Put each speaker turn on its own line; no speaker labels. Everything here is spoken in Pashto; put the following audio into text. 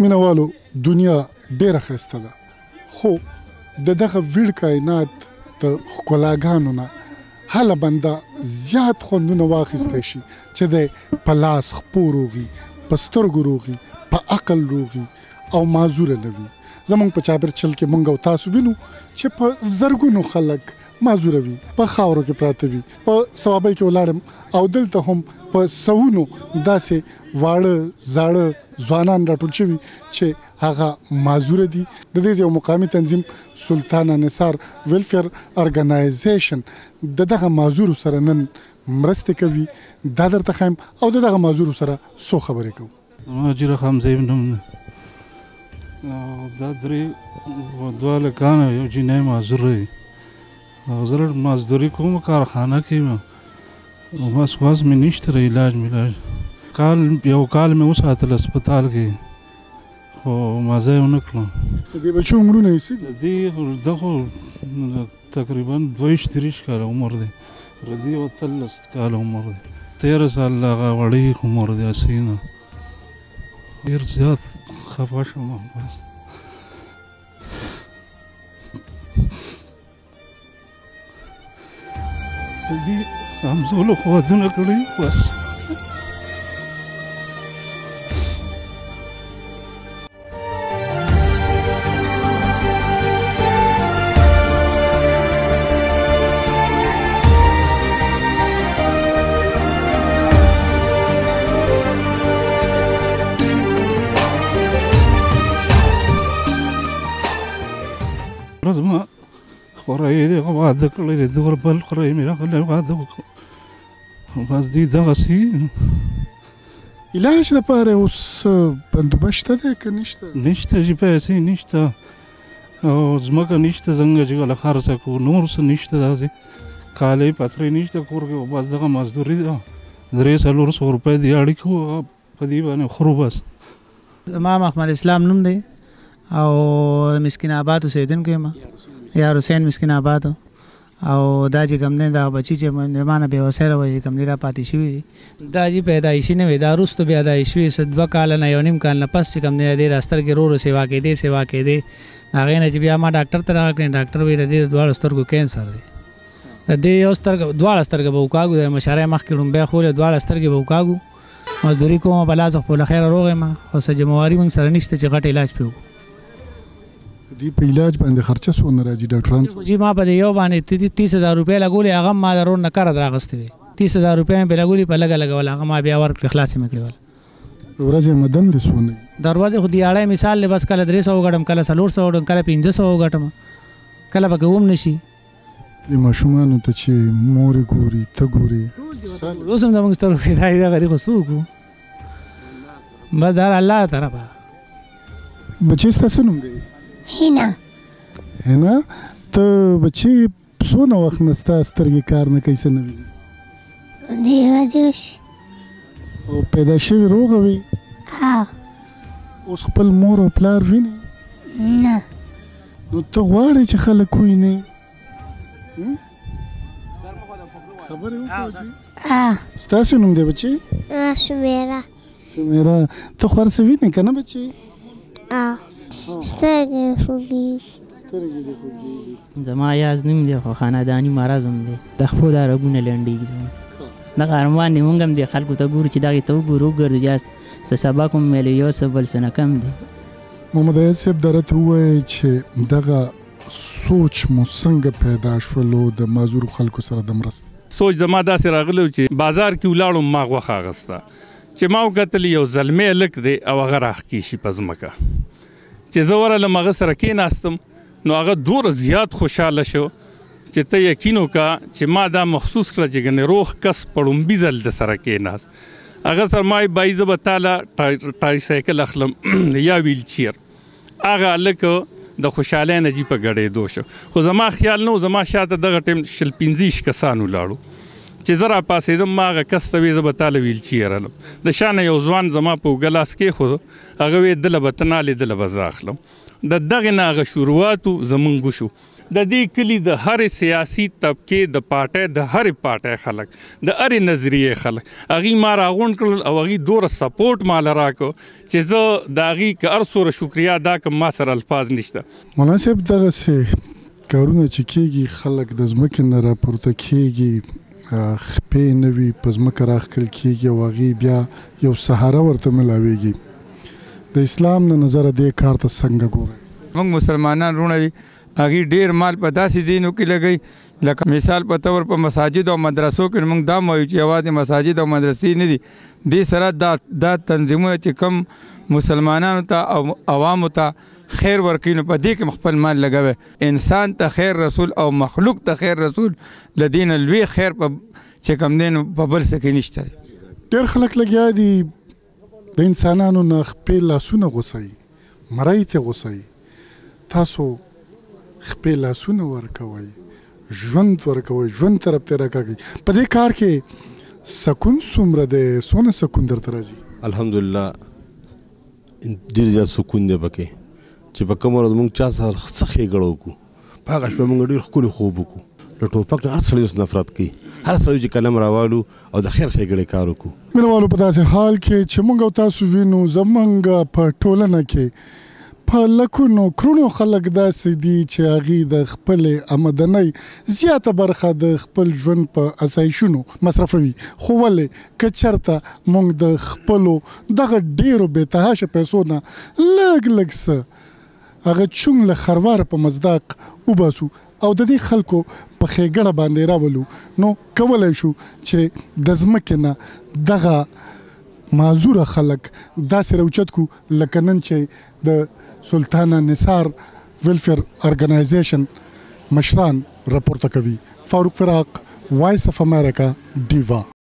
مینوالو دنیا ډیره ښایسته ده خو د دغه ویړ کائنات د ښکلاګانو نه هله بنده زیات خوندونه واخیستی شي چې د په لاس خپو روغي په سترګو روغي په عقل روغي او معذوره نه وي زمونږ په چاپېرچل کې مونږ او تاسو وینو چې په زرګونو خلک معذوره وي په خاورو کې پراته وي په ثوابۍ کې ولاړم او دلته هم په سوونو داسې واړه زاړه ځوانان راټول شوي چې هغه معذوره دي د دې یو مقامي تنظیم سلطانه نثار ویلفیر ارګنایزیشن دغه معذورو سره نن مرستې کوي دا درته ښیم او دغه معذورو سره څو خبرې کوو
حاجي رحم زیب نوم دی دا درې دوه هلکان یو جینۍ معذور دی او زه مزدوري کوم کارخانه کې یم او بس واس مې نشته علاج میلاج یو کال مې وساتل هسپتال کې خو مزه یې ونه کړم
د دې بچو عمرونه یې څه دي
د خو تقریبا 22-23 کاله عمر دی د دې 13 کاله عمر دی 13 سال هغه وړی عمر دی اسینه ډېر زیات خفه شوم بس دې همزولو خو ودونه کړي بس زما خورای دی واده کړی دی دغه بل خورای مې راغلی واده وکړو بس دې دغسې
علاج لپاره اوس بندوبست شته دی که نشته
نشته چې پیسې نشته او ځمکه نشته څنګه چې هله خرڅه کړو نور څه نشته داسې کالی پترې نشته کور کې بس دغه مزدوري ده 300-400 روپۍ د اړیکو په دې باندې خورو بس
زما محمد اسلام نوم دی او مسکین آباد اوسېدونکی یم یار حسین مسکین آباد او دا چې کوم دی دا بچي چې مانه بې وسیله وایي کوم دی را پاتې شوي دي دا چې پیدایشي نه وي دا وروسته بیا دا شوي 2 کاله نه 1.5 کال نه پس چې کوم دی دې را سترګې ورو سیوا کېدې د هغې نه چې بیا ما ډاکټر ته راغلې ډاکټر وایي د دې دواړو سترګو کینسر دی د دې یو سترګه دواړه سترګې به وکاږو د مشارۍ مخکې ړومبی خولې دواړه سترګې به وکاږو مزدوري کوم په لاس خپله خیره روغ یم خو څه جمواري موږ سره نشته چې غټ علاج پرې وکړو
دې په علاج باندې خرچه څونه راځي ډاکټران
جی ما په یو باندې 30,000 روپۍ لګولې هغه ما د رون نه کار راغستې وي 30,000 روپۍ مې لګولې په لګه لګول هغه ما بیا ورکړې خلاصې مې کړې
ورځې مدن دې څونه
دروازه خو دې اړې مثال له بس کله 300 وګټم کله 400 وګټم کله 500 وګټم کله پکې وم نشي
د ماشومانو ته چې مور ګوري ته ګوري
اوس هم زموږ سترګو کې دا غري خو څوک بس دا الله طرفه
بچی ستاسو نوم دی هینا ته بچی څونه وخت نه ستا سترګې کار نه کوي څه نه ویني او پیدا شوې روغه وي اوس خپل مور او پلار ویني
نه
نو ته غواړې چې خلک وویني خبرې وکړو ستاسو نوم دی بچی
سمیرا
ته خو هر څه وینې که نه بچی
سترګې خوږېږي
زما یاز نوم دی خو خانداني مرض هم دی د خپو دا رګونه لنډېږي زما دغه ارمان دی مونږ هم دې خلکو ته ګورو چې دغې ته وګورو وګرځو یا څه سبق هم میلو یو څه بل څه نه کم دی
محمد ایاز صاحب دا راته ووایئ چې دغه سوچ مو څنګه پیدا شولو د معذورو خلکو سره د مرستې
سوچ زما داسې راغلی چې بازار کې ولاړم ما غوښه اخیسته چې ما وکتل یو زلمی هلک دی او هغه راښکې شي په ځمکه چې زه ورغلم هغه سره کېناستم نو هغه دومره زیات خوشحاله شو چې ته یقین وکړه چې ما دا محسوس کړه چې ګنې روغ کس په ړومبي ځل د سره کېناست هغه سره ما بایي زه به تاله ټایسایکل اخلم یا ویل چیر هغه هلک د خوشحالۍ نه جي په ګډېدو شو خو زما خیال نه و زما شاته دغه ټیم 15 کسان ولاړو چې زه راپاڅېدم ما هغه کس ته وې زه به تا له ویلچیر رالم د شا نه یو ځوان زما په اوږه لاس کېښودو هغه وې دله به ته نه هلې دله به زه اخلم د دغې نه هغه شروعاتو زمونږ وشو د دې کلي د هرې سیاسي طبقې د پارټۍ د هرې پارټۍ خلک د هرې نظریې خلک هغوی ما راغونډ کړل او هغوی دومره سپورټ ماله راکړو چې زه د هغوی که هر څومره شکریا ادا کړم ما سره الفاظ نشته.
مولانا صاحب دغسې کارونه چې کېږي خلک د ځمکې نه راپورته کېږي خپې نه وي په ځمکه راښکل کېږي او هغې بیا یو سهاره ورته میلاویږي د اسلام له نظره دې کار ته څنګه ګورئ؟
موږ مسلمانان وروڼه دي هغوی ډېر مال په داسې ځایونو کې لګوي لکه مثال په طور په مساجد او مدرسو کې موږ دا وایو چې یوازې مساجد او مدرسې نه دي دې سره دا تنظیمونه چې کم مسلمانانو ته او عوامو ته خیر ورکوي نو په دې کې خپل مال لګوي انسان ته خیر رسول او مخلوق ته خیر رسول له دې نه لوی خیر چې کوم دی نو په بل څه کې نشته.
ډېر خلک لګیا دي د انسانانو نه خپې لاسونه غوڅوي مرۍ ته غوڅوي تاسو خپې لاسونه ورکوئ ژوند ورکوئ ژوند طرف ته راکاږئ په دې کار کې سکون څومره دی څونه سکون درته راځي؟
الحمدلله ډېر زیات سکون دی پکې چې په کومه ورځ موږ چا سره څه ښېګړه وکړو په هغه شپه موږ ډېر ښکلی خوب وکړو له ټوپک نه هر سړی اوس نفرت کوي هر سړی چې قلم راوالو او د خیر ښېګړې کار وکړو.
مینوالو په داسې حال کې چې موږ او تاسو وینو زموږ په ټولنه کې په لکونو کرونو خلک داسې دي چې هغوی د خپلې آمدنۍ زیاته برخه د خپل ژوند په اسایشونو مصرفوي خو ولې که چېرته موږ د خپلو دغه ډېرو بېتحاشه پیسو نه لږ لږ څه هغه چونګ له خرواره په مصداق وباسو او د دې خلکو په ښېګړه باندې راولو نو کولی شو چې د ځمکې نه دغه معذوره خلک داسې راوچت کړو لکه نن چې د سلطانه نثار ویلفیر ارګنایزیشن مشران راپورته کوي. فاروق فراق، وایس اف امریکا، ډیوا.